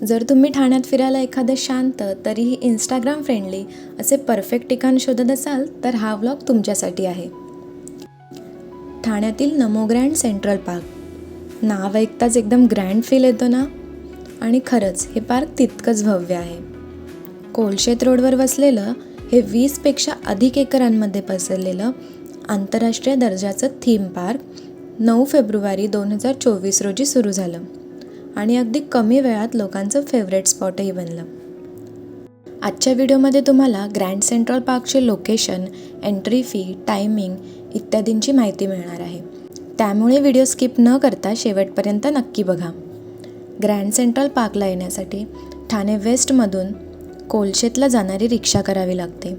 जर तुम्ही ठाण्यात फिरायला एखादं शांत तरीही इंस्टाग्राम फ्रेंडली असे परफेक्ट ठिकाण शोधत असाल तर हा व्लॉग तुमच्यासाठी आहे. ठाण्यातील नमो ग्रँड सेंट्रल पार्क. नाव ऐकताच एकदम ग्रँड फील येतो ना. आणि खरंच हे पार्क तितकंच भव्य आहे. कोलशेत रोडवर वसलेलं हे 20पेक्षा अधिक एकरांमध्ये पसरलेलं आंतरराष्ट्रीय दर्जाचं थीम पार्क 9 फेब्रुवारी 2024 रोजी सुरू झालं आणि अगदी कमी वेळात लोकांचं फेवरेट स्पॉटही बनलं. आजच्या व्हिडिओमध्ये तुम्हाला ग्रँड सेंट्रल पार्कचे लोकेशन, एंट्री फी, टायमिंग इत्यादींची माहिती मिळणार आहे. त्यामुळे व्हिडिओ स्किप न करता शेवटपर्यंत नक्की बघा. ग्रँड सेंट्रल पार्कला येण्यासाठी ठाणे वेस्टमधून कोलशेतला जाणारी रिक्षा करावी लागते.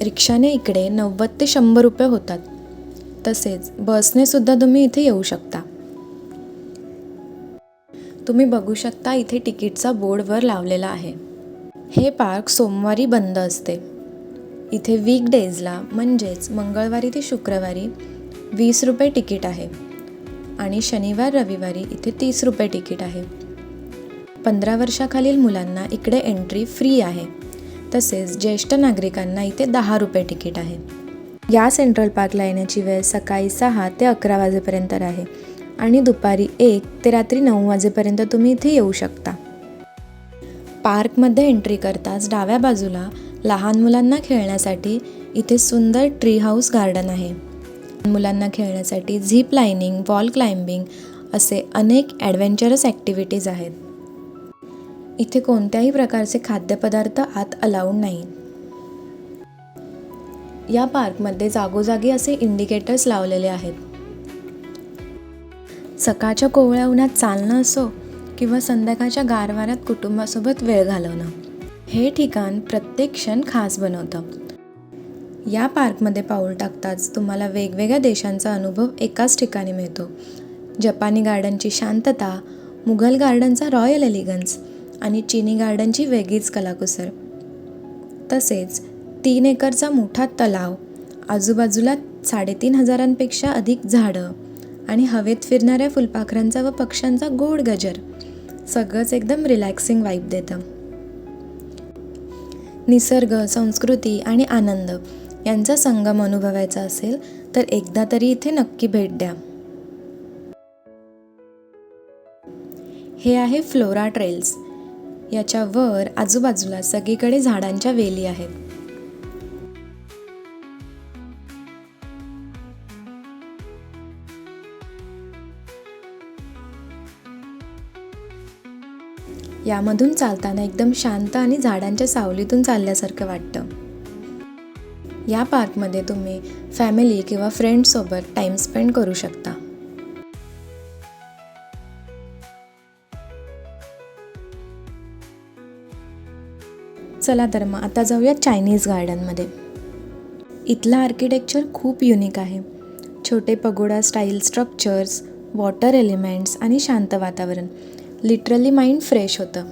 रिक्षाने इकडे 90 ते 100 रुपये होतात. तसेच बसने सुद्धा तुम्ही इथे येऊ शकता. तुम्ही बघू शकता इथे तिकीटचा बोर्डवर लावलेला आहे. हे पार्क सोमवारी बंद असते. इथे वीकडेजला म्हणजेच मंगळवारी ते शुक्रवारी 20 रुपये तिकीट आहे आणि शनिवार रविवारी इथे 30 रुपये तिकीट आहे. 15 वर्षाखालील मुलांना इकडे एंट्री फ्री आहे. तसेच ज्येष्ठ नागरिकांना इथे 10 रुपये तिकीट आहे. या सेंट्रल पार्कला येण्याची वेळ सकाळी 6 ते 11 वाजेपर्यंत आहे आणि दुपारी 1 ते रात्री 9 वाजेपर्यंत तुम्ही इथे येऊ शकता. पार्कमध्ये एंट्री करताच डाव्या बाजूला लहान मुलांना खेळण्यासाठी इथे सुंदर ट्री हाऊस गार्डन आहे. मुलांना खेळण्यासाठी झिप लाईनिंग, वॉल क्लाइम्बिंग असे अनेक ॲडव्हेंचरस ॲक्टिव्हिटीज आहेत. इथे कोणत्याही प्रकारचे खाद्यपदार्थ आत अलाउड नाहीत. या पार्कमध्ये जागोजागी असे इंडिकेटर्स लावलेले आहेत. सकाळच्या कोवळ्या उन्हात चालणं असो किंवा संध्याकाळच्या गारवाऱ्यात कुटुंबासोबत वेळ घालवणं, हे ठिकाण प्रत्येक क्षण खास बनवतं. या पार्कमध्ये पाऊल टाकताच तुम्हाला वेगवेगळ्या देशांचा अनुभव एकाच ठिकाणी मिळतो. जपानी गार्डनची शांतता, मुघल गार्डनचा रॉयल एलिगन्स आणि चीनी गार्डनची वेगळीच कलाकुसर. तसेच 3 एकरचा मोठा तलाव, आजूबाजूला 3500पेक्षा अधिक झाडं आणि हवेत फिरणाऱ्या फुलपाखरांचा व पक्ष्यांचा गोड गजर सगळंच एकदम रिलॅक्सिंग वाईब देतं. निसर्ग, संस्कृती आणि आनंद यांचा संगम अनुभवायचा असेल तर एकदा तरी इथे नक्की भेट द्या. हे आहे फ्लोरा ट्रेल्स. याच्या वर आजूबाजूला सगळीकडे झाडांच्या वेली आहेत. यामधून चालताना एकदम शांत आणि झाडांच्या सावलीतून चालल्यासारखं वाटतं. या पार्कमध्ये तुम्ही फॅमिली किंवा फ्रेंड्ससोबत टाईम स्पेंड करू शकता. चला तर मग आता जाऊया चायनीज गार्डनमध्ये. इथलं आर्किटेक्चर खूप युनिक आहे. छोटे pagoda style structures, water elements आणि शांत वातावरण, लिटरली माइंड फ्रेश होतं.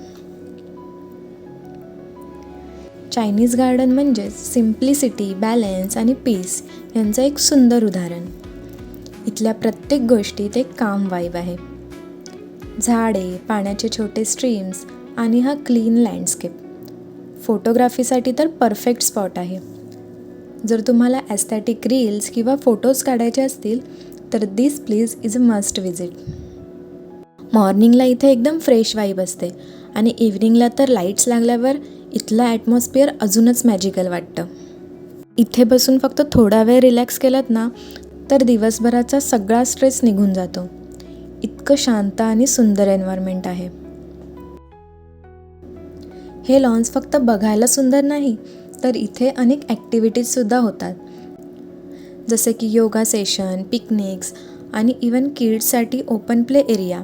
चायनीज गार्डन म्हणजेच सिम्प्लिसिटी, बॅलन्स आणि पीस यांचं एक सुंदर उदाहरण. इथल्या प्रत्येक गोष्टीत एक काम वाईब आहे. झाडे, पाण्याचे छोटे स्ट्रीम्स आणि हा क्लीन लँडस्केप फोटोग्राफीसाठी तर परफेक्ट स्पॉट आहे. जर तुम्हाला ॲस्थेटिक रील्स किंवा फोटोज काढायचे असतील तर this place is a must visit. मॉर्निंगला इथे एकदम फ्रेश वाईब असते आणि इव्हनिंगला तर लाईट्स लागल्यावर इथलं ॲटमॉस्फिअर अजूनच मॅजिकल वाटतं. इथे बसून फक्त थोडा वेळ रिलॅक्स केलात ना तर दिवसभराचा सगळा स्ट्रेस निघून जातो. इतकं शांत आणि सुंदर एन्व्हायरमेंट आहे. हे लॉन्स फक्त बघायला सुंदर नाही तर इथे अनेक ॲक्टिव्हिटीजसुद्धा होतात. जसे की योगा सेशन, पिकनिक्स आणि इवन किड्ससाठी ओपन प्ले एरिया,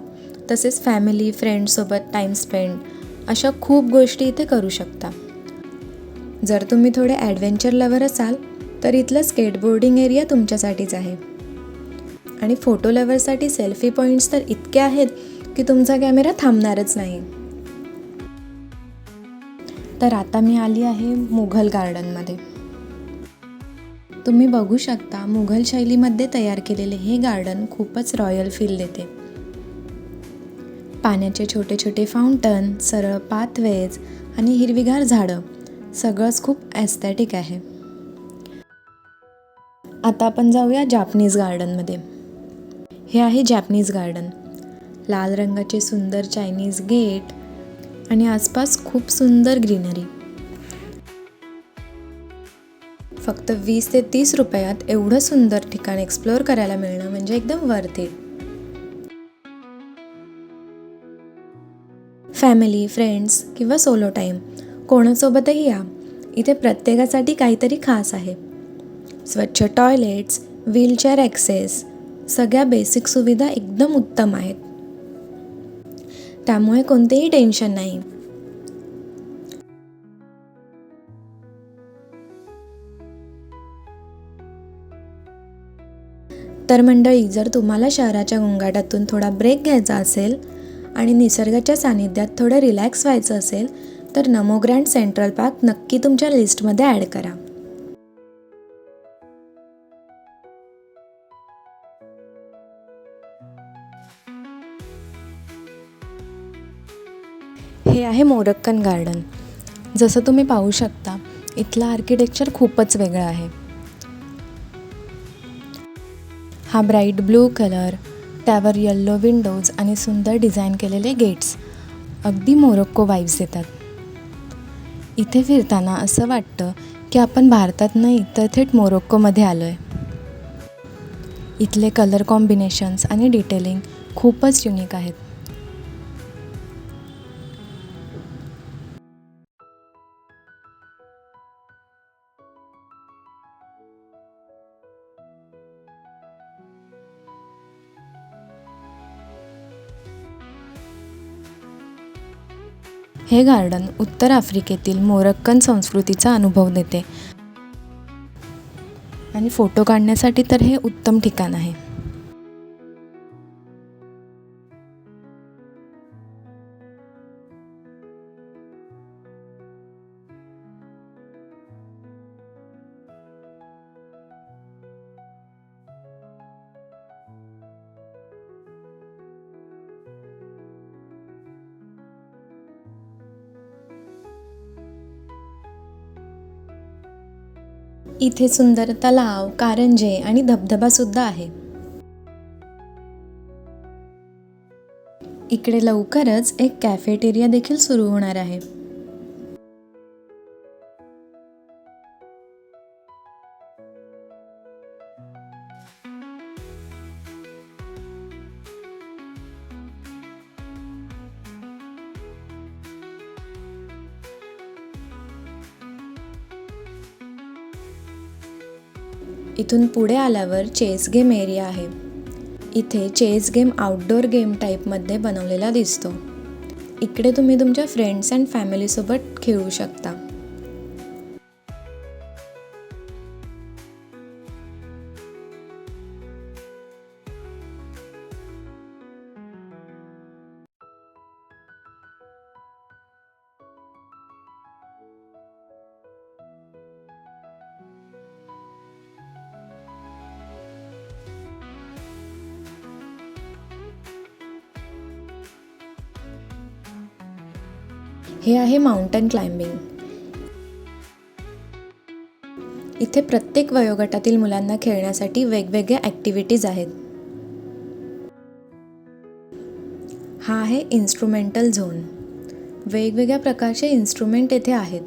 तसेच फॅमिली फ्रेंड्ससोबत टाईम स्पेंड अशा खूप गोष्टी इथे करू शकता. जर तुम्ही थोडे ॲडव्हेंचर लवर असाल तर इथलं स्केटबोर्डिंग एरिया तुमच्यासाठीच आहे. आणि फोटो लवरसाठी सेल्फी पॉईंट्स तर इतके आहेत की तुमचा कॅमेरा थांबणारच नाही. तर आता मी आली आहे मुघल गार्डनमध्ये. तुम्ही बघू शकता मुघल शैलीमध्ये तयार केलेले हे गार्डन खूपच रॉयल फील देते. पाण्याचे छोटे छोटे फाउंटन, सरळ पाथवेज आणि हिरवीगार झाडं, सगळंच खूप ॲस्थेटिक आहे. आता आपण जाऊया जापनीज गार्डनमध्ये. हे आहे जापनीज गार्डन. लाल रंगाचे सुंदर चायनीज गेट आणि आसपास खूप सुंदर ग्रीनरी. फक्त 20 ते 30 रुपयात एवढं सुंदर ठिकाण एक्सप्लोअर करायला मिळणं म्हणजे एकदम वर्थ इट. फॅमिली, फ्रेंड्स किंवा सोलो टाईम कोणासोबतही या. इथे प्रत्येकासाठी काहीतरी खास आहे. स्वच्छ टॉयलेट्स, व्हीलचेअर ॲक्सेस, सगळ्या बेसिक सुविधा एकदम उत्तम आहेत. त्यामुळे कोणतेही टेन्शन नाही. तर मंडळी, जर तुम्हाला शहराच्या गोंगाटातून थोडा ब्रेक घ्यायचा असेल आणि निसर्गाच्या सानिध्यात थोडं रिलॅक्स व्हायचं असेल तर नमो ग्रँड सेंट्रल पार्क नक्की तुमच्या लिस्टमध्ये ॲड करा. हे आहे मोरक्कन गार्डन. जसं तुम्ही पाहू शकता, इथलं आर्किटेक्चर खूपच वेगळं आहे. हा ब्राईट ब्लू कलर, त्यावर येल्लो विंडोज आणि सुंदर डिझाईन केलेले गेट्स अगदी मोरोक्को वाईब्स देतात. इथे फिरताना असं वाटतं की आपण भारतात नाही तर थेट मोरोक्कोमध्ये आलो आहे. इथले कलर कॉम्बिनेशन्स आणि डिटेलिंग खूपच युनिक आहेत. हे गार्डन उत्तर आफ्रिकेतील मोरक्कन संस्कृतीचा अनुभव देते आणि फोटो काढण्यासाठी तर हे उत्तम ठिकाण आहे. इथे सुंदर तलाव, कारंजे आणि धबधबा सुद्धा आहे. इकडे लवकरच एक कॅफेटेरिया देखील सुरू होणार आहे. इथून पुढे आल्यावर चेस गेम एरिया आहे. इथे चेस गेम आउटडोअर गेम टाईपमध्ये बनवलेला दिसतो. इकडे तुम्ही तुमच्या फ्रेंड्स अँड फॅमिलीसोबत खेळू शकता. हे आहे माउंटन क्लाइम्बिंग. इथे प्रत्येक वयोगटातील मुलांना खेळण्यासाठी वेगवेगळ्या ॲक्टिव्हिटीज आहेत. हा आहे इन्स्ट्रुमेंटल झोन. वेगवेगळ्या प्रकारचे इन्स्ट्रुमेंट येथे आहेत.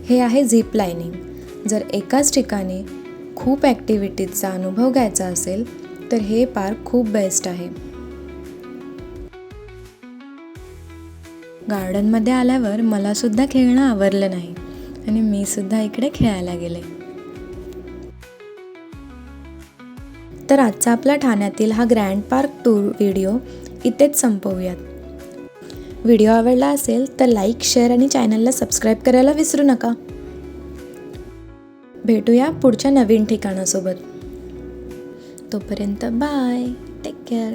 हे आहे झिप लाईनिंग. जर एकाच ठिकाणी खूप ॲक्टिव्हिटीजचा अनुभव घ्यायचा असेल तर हे पार्क खूप बेस्ट आहे. गार्डनमध्ये आल्यावर मला सुद्धा खेळणं आवरलं नाही आणि मी सुद्धा इकडे खेळायला गेले. तर आजचा आपला ठाण्यातील हा ग्रँड पार्क टूर व्हिडिओ इथेच संपवूयात. व्हिडिओ आवडला असेल तर लाईक, शेअर आणि चॅनलला सबस्क्राईब करायला विसरू नका. भेटूया पुढच्या नवीन ठिकाणासोबत. तोपर्यंत बाय, टेक केअर.